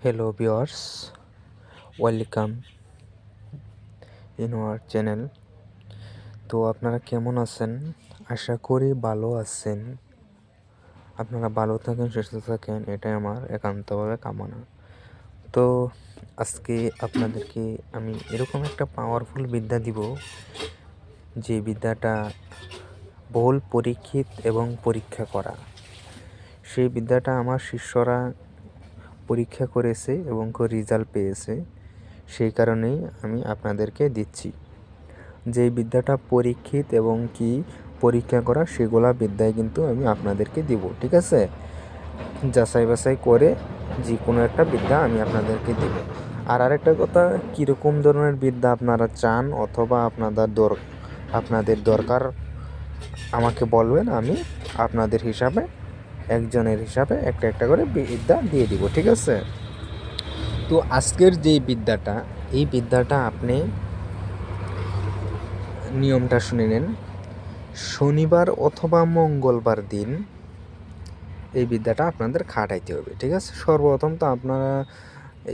Hello viewers, welcome in our channel. তো আপনারা কেমন আছেন? আশা করি ভালো আছেন। আপনারা ভালো থাকেন, সুস্থ থাকেন, এটাই আমার একান্তভাবে কামনা। তো আজকে আপনাদেরকে আমি এরকম একটা পাওয়ারফুল বিদ্যা দিব, যে বিদ্যাটা বহুল পরীক্ষিত এবং পরীক্ষা করা। সেই বিদ্যাটা আমার শিষ্যরা পরীক্ষা করেছে এবং রেজাল্ট পেয়েছে। সেই কারণেই আমি আপনাদেরকে দিচ্ছি। যেই বিদ্যাটা পরীক্ষিত এবং কি পরীক্ষা করা, সেগুলা বিদ্যায় কিন্তু আমি আপনাদেরকে দিব, ঠিক আছে? যাচাই বাছাই করে যে কোনো একটা বিদ্যা আমি আপনাদেরকে দিব। আর আরেকটা কথা, কীরকম ধরনের বিদ্যা আপনারা চান অথবা আপনাদের দরকার আমাকে বলবেন, আমি আপনাদের হিসাবে একজনের হিসাবে একটা একটা করে বিদ্যা দিয়ে দিব, ঠিক আছে? তো আজকের যেই বিদ্যাটা, এই বিদ্যাটা আপনি নিয়মটা শুনে নেন। শনিবার অথবা মঙ্গলবার দিন এই বিদ্যাটা আপনাদের খাটাইতে হবে, ঠিক আছে? সর্বপ্রথম তো আপনারা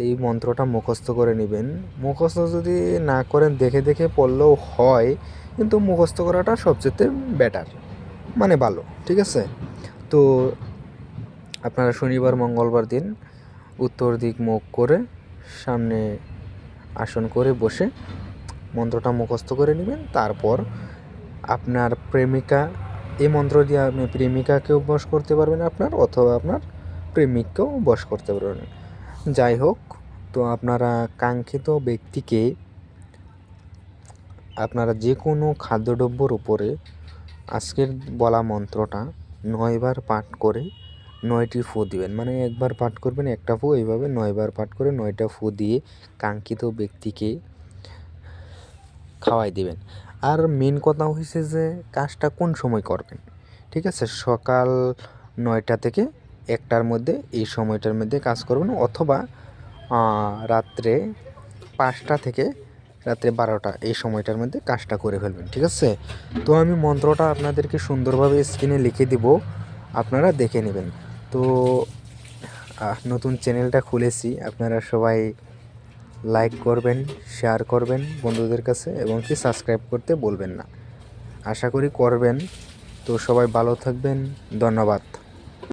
এই মন্ত্রটা মুখস্থ করে নেবেন। মুখস্থ যদি না করেন, দেখে দেখে পড়লেও হয়, কিন্তু মুখস্থ করাটা সবচেয়ে বেটার, মানে ভালো, ঠিক আছে? তো আপনারা শনিবার মঙ্গলবার দিন উত্তর দিক মুখ করে সামনে আসন করে বসে মন্ত্রটা মুখস্থ করে নেবেন। তারপর আপনার প্রেমিকা, এই মন্ত্র দিয়ে আপনি প্রেমিকাকেও বশ করতে পারবেন আপনার, অথবা আপনার প্রেমিককেও বশ করতে পারবেন। যাই হোক, তো আপনারা কাঙ্ক্ষিত ব্যক্তিকে আপনারা যে কোনো খাদ্যদ্রব্যর উপরে আজকের বলা মন্ত্রটা 9 বার পাঠ করে 9টি ফু দিবেন। মানে একবার পাঠ করবেন একটা ফু, এইভাবে 9 বার পাঠ করে 9টা ফু দিয়ে কাঙ্ক্ষিত ব্যক্তিকে খাওয়াই দিবেন। আর মেন কথা হয়েছে যে কাজটা কোন সময় করবেন, ঠিক আছে? সকাল 9টা থেকে 1টার মধ্যে, এই সময়টার মধ্যে কাজ করবেন, অথবা রাত্রে 5টা থেকে রাত্রে 12টা, এই সময়টার মধ্যে কাজটা করে ফেলবেন, ঠিক আছে? তো আমি মন্ত্রটা আপনাদেরকে সুন্দরভাবে স্ক্রিনে লিখে দিব, আপনারা দেখে নেবেন। তো নতুন চ্যানেলটা খুলেছি, আপনারা সবাই লাইক করবেন, শেয়ার করবেন বন্ধুদের কাছে, এবং কি সাবস্ক্রাইব করতে বলবেন না। আশা করি করবেন। তো সবাই ভালো থাকবেন, ধন্যবাদ।